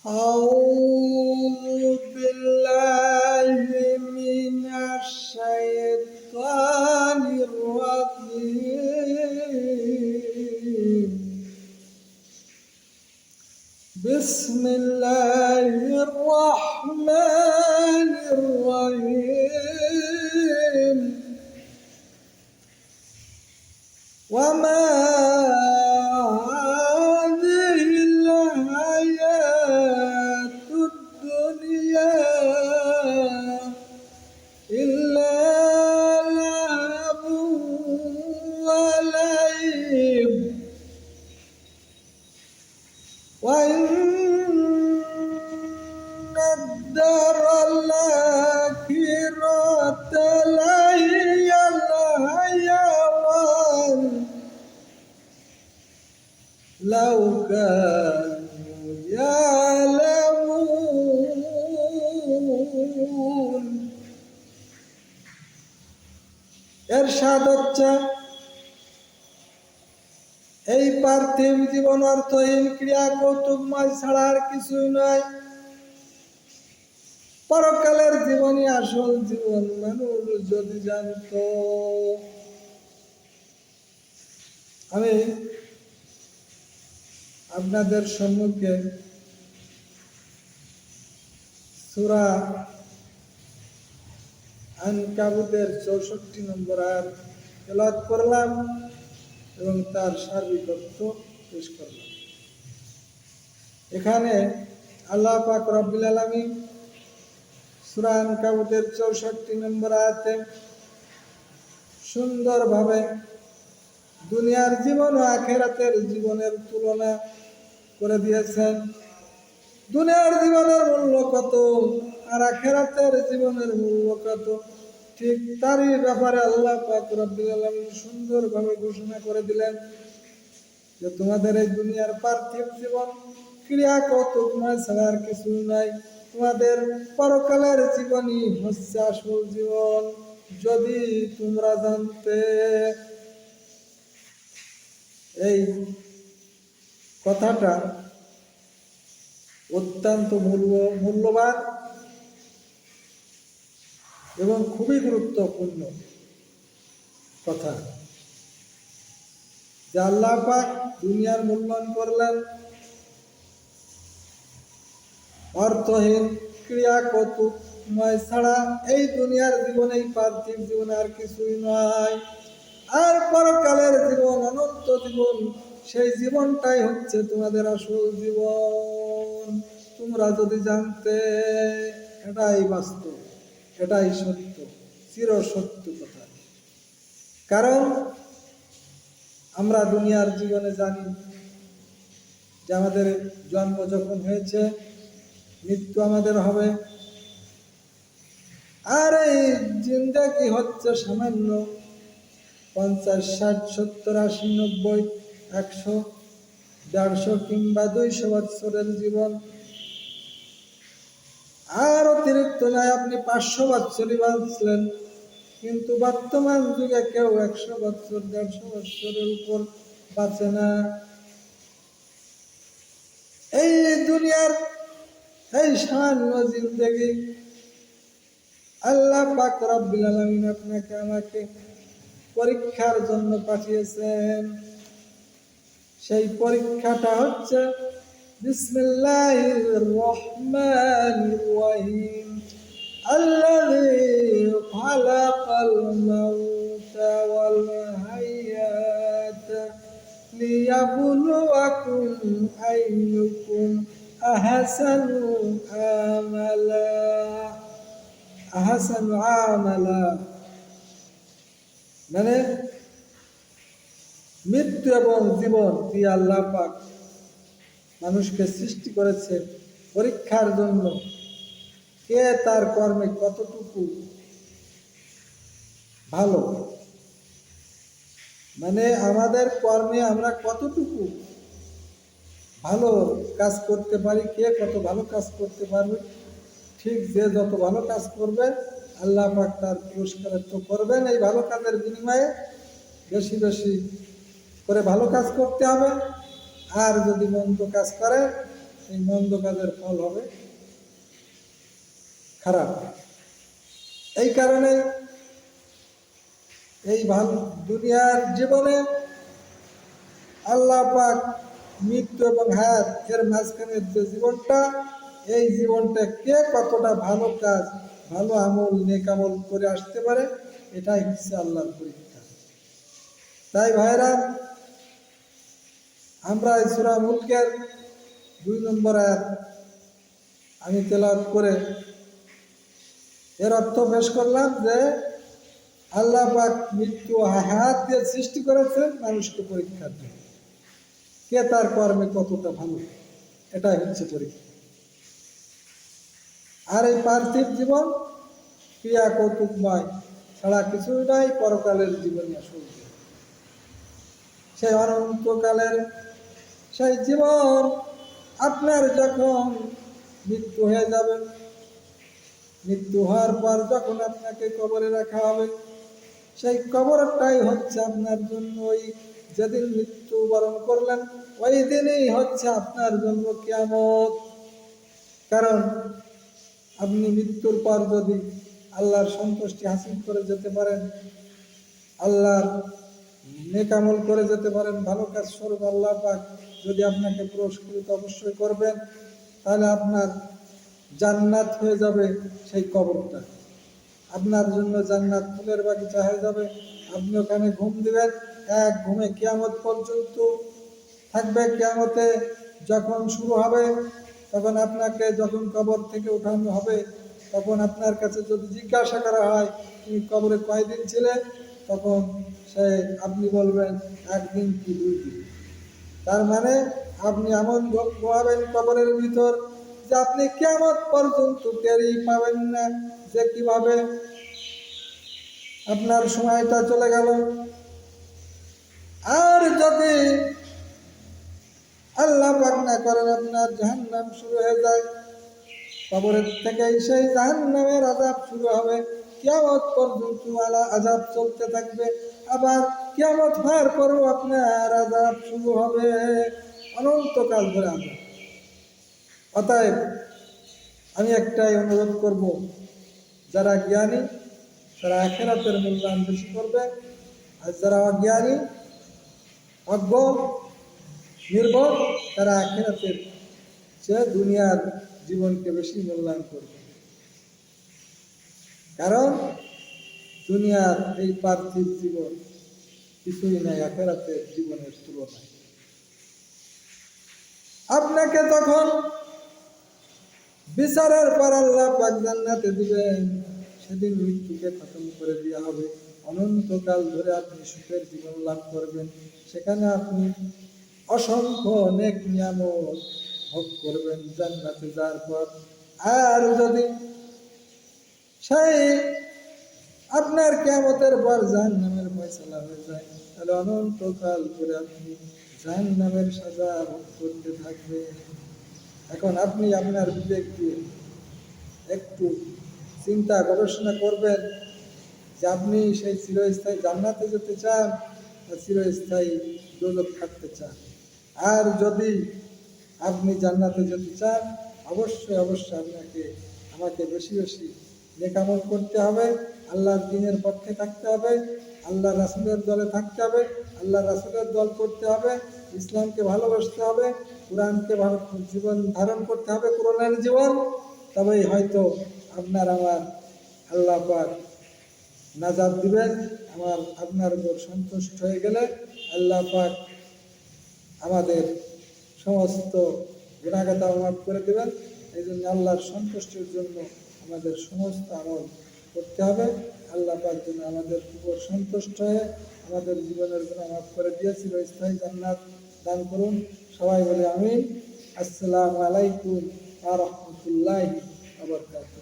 أعوذ بالله من الشيطان الرجيم. بسم الله الرحمن الرحيم. وما هذه الحياة الدنيا إلا لعب ولعب وإن الدار الآخرة لهي الحيوان لو كانوا يعلمون। এরশাদ হচ্ছে এই পার্থিব জীবন অর্থহীন ক্রিয়া কৌতুকময় ছাড়া আর কিছুই নয়। পরকালের জীবনই আসল জীবন মানুষ যদি জানত। আমি আপনাদের সম্মুখে সূরা আনকাবুতের 64 নম্বর আয়াত তেলাওয়াত করলাম এবং তার সার্বিক অর্থ পেশ করলাম। এখানে আল্লাহ পাক রব্বুল আলামিন সূরা আনকাবুতের 64 নম্বর আয়াতে সুন্দরভাবে দুনিয়ার জীবন ও আখিরাতের জীবনের তুলনা করে দিয়েছেন। দুনিয়ার জীবনের মূল্য কত আর আখিরাতের জীবনের মূল্য কত, ঠিক তারই ব্যাপারে আল্লাহ পাক রব্বুল আলামিন সুন্দরভাবে ঘোষণা করে দিলেন যে তোমাদের এই দুনিয়ার পার্থিব জীবন ক্রিয়া কৌতুকময় ছাড়া আর কিছু নাই। তোমাদের পরকালের জীবনই হচ্ছে আসল জীবন যদি তোমরা জানতে। এই কথাটা অত্যন্ত মূল্যবান এবং খুবই গুরুত্বপূর্ণ কথা, যে আল্লাহ পাক দুনিয়ার মূল্যায়ন করলেন অর্থহীন ক্রিয়া কৌতুকময় ছাড়া এই দুনিয়ার জীবনে, এই পার্থিব জীবনে আর কিছুই নয়। আর পরকালের জীবন অনন্ত জীবন, সেই জীবনটাই হচ্ছে তোমাদের আসল জীবন তোমরা যদি জানতে। এটাই বাস্তব, এটাই সত্য, চির সত্য কথা। কারণ আমরা দুনিয়ার জীবনে জানি যে আমাদের জন্ম যখন হয়েছে মৃত্যু আমাদের হবে, আর এই জিন্দেগি হচ্ছে সামান্য 50, 60, 70, 80, 90, 100, 150 কিংবা 200 বছরের জীবন। আর অতিরিক্ত নয়, আপনি 500 বছরই বাঁচলেন, কিন্তু বর্তমান যুগে কেউ 100 বছর 150 বছরের উপর বাঁচে না। এই দুনিয়ার এই সামান্য জিন্দেগি আল্লাহ পাক রব্বুল আলামিন আপনাকে আমাকে পরীক্ষার জন্য পাঠিয়েছেন। সেই পরীক্ষাটা হচ্ছে বিসমিল্লাহির রহমানির রহিম। আল্লাযী খালাকাল মাউতা ওয়াল হায়াতা লিয়াবলুয়াকুম আইয়ুকুম আহসানু আমালা। মানে মৃত্যু এবং জীবন দিয়ে আল্লাহ পাক মানুষকে সৃষ্টি করেছে পরীক্ষার জন্য, কে তার কর্মে কতটুকু ভালো, মানে আমাদের কর্মে আমরা কতটুকু ভালো কাজ করতে পারি, কে কত ভালো কাজ করতে পারবে। ঠিক যে যত ভালো কাজ করবে আল্লাহ পাক তার পুরস্কার তো করবেন। এই ভালো কাজের বিনিময়ে বেশি বেশি করে ভালো কাজ করতে হবে, আর যদি মন্দ কাজ করে এই মন্দ কাজের ফল হবে খারাপ। এই কারণে এই ভালো দুনিয়ার জীবনে আল্লাহ পাক মৃত্যু এবং হায়াত এর মাঝখানের যে জীবনটা, এই জীবনটা কে কতটা ভালো কাজ, ভালো আমল, নেক আমল করে আসতে পারে, এটাই হচ্ছে আল্লাহর পরীক্ষা। তাই ভাইরা, আমরা এই সূরা মুলকের 2 নম্বর আয়াত আমি তেলাওয়াত করে এর অর্থ পেশ করলাম যে আল্লাহ পাক মৃত্যু হায়াত দিয়ে সৃষ্টি করেছেন মানুষকে পরীক্ষার জন্য, কে তার কর্মে কতটা ভালো, এটাই হচ্ছে পরীক্ষা। আর এই পার্থিব জীবন ক্রিয়া কৌতুকময় ছাড়া কিছুই নাই, পরকালের জীবনে আসল সেই অনন্তকালের সেই জীবন। আপনার যখন মৃত্যু হয়ে যাবে, মৃত্যু হওয়ার পর যখন আপনাকে কবরে রাখা হবে, সেই কবরটাই হচ্ছে আপনার জন্য, ওই যেদিন মৃত্যু বরণ করলেন ওই দিনই হচ্ছে আপনার জন্য কিয়ামত। কারণ আপনি মৃত্যুর পর যদি আল্লাহর সন্তুষ্টি হাসিল করে যেতে পারেন, আল্লাহর নেক আমল করে যেতে পারেন, ভালো কাজ স্বরূপ আল্লাহ পাক যদি আপনাকে পুরস্কৃত অবশ্যই করবেন, তাহলে আপনার জান্নাত হয়ে যাবে সেই কবরটা, আপনার জন্য জান্নাত ফুলের বাগিচা হয়ে যাবে। আপনি ওখানে ঘুম দিবেন, এক ঘুমে কিয়ামত পর্যন্ত থাকবে। কিয়ামতে যখন শুরু হবে, তখন আপনাকে যখন কবর থেকে উঠানো হবে, তখন আপনার কাছে যদি জিজ্ঞাসা করা হয় তুমি কবরে কয়দিন ছিলে, তখন আপনি বলবেন 1 দিন কি 2 দিন। তার মানে আপনি এমন ঘুমাবেন কবরের ভিতর যে আপনি কিয়ামত পর্যন্ত টেরই পাবেন না যে কিভাবে আপনার সময়টা চলে গেল। আর যদি আল্লাহ পাক না করেন আপনার জাহান্নাম শুরু হয়ে যায়, কবরের থেকেই সেই জাহান্নামের আযাব শুরু হবে, কিয়ামত পর্যন্ত আযাব চলতে থাকবে। আবার কিয়ামত হওয়ার পরেও আপনার আযাব শুরু হবে অনন্তকাল ধরে আযাব। অতএব আমি একটাই অনুরোধ করব, যারা জ্ঞানী তারা আখিরাতের মূল্যায়ন বেশি করবে, আর যারা অজ্ঞানী অজ্ঞ নির্বোধ তারা আখিরাতের চেয়ে দুনিয়ার জীবনকে বেশি মূল্যায়ন করবে। কারণ দুনিয়ার এই পার্থিব জীবন কিছুই নাই আখিরাতের জীবনের তুলনায়। আপনাকে তখন বিচারের পর আল্লাহ পাক জান্নাতে দিবেন, সেদিন মৃত্যুকে খতম করে দেওয়া হবে, অনন্তকাল ধরে আপনি সুখের জীবন লাভ করবেন। সেখানে আপনি অসংখ্য নেক নিয়ামত ভোগ করবেন জান্নাতে যাওয়ার পর। আর যদি সেই আপনার কিয়ামতের পর জাহান্নামের ফয়সালা হয়ে যায়, তাহলে অনন্তকাল ধরে আপনি জাহান্নামের সাজা ভোগ করতে থাকবেন। এখন আপনি আপনার বিবেক দিয়ে একটু চিন্তা গবেষণা করবেন যে আপনি সেই চিরস্থায়ী জান্নাতে যেতে চান না চিরস্থায়ী দোজখ থাকতে চান। আর যদি আপনি জান্নাতে যেতে চান, অবশ্যই আমাকে বেশি বেশি নেক আমল করতে হবে, আল্লাহর দ্বীনের পক্ষে থাকতে হবে, আল্লাহ রাসূলের দলে থাকতে হবে, আল্লাহ রাসূলের দল করতে হবে, ইসলামকে ভালোবাসতে হবে, কোরআনকে জীবন ধারণ করতে হবে, কোরআনের জীবন। তবেই হয়তো আপনার আমার আল্লাহ পাক নাজাত দিবেন। আপনার উপর সন্তুষ্ট হয়ে গেলে আল্লাহ পাক আমাদের সমস্ত গুনাহগাতা মাফ করে দেবেন। এই জন্য আল্লাহর সন্তুষ্টির জন্য আমাদের সমস্ত আমল করতে হবে। আল্লাহ পাক যেন আমাদের উপর সন্তুষ্ট হয়ে আমাদের জীবনের গুনাহ মাফ করে দিয়ে চিরস্থায়ী জান্নাত দান করুন। সবাই বলে আমিন। আসসালামু আলাইকুম ওয়া রাহমাতুল্লাহি ওয়া বারাকাতুহু।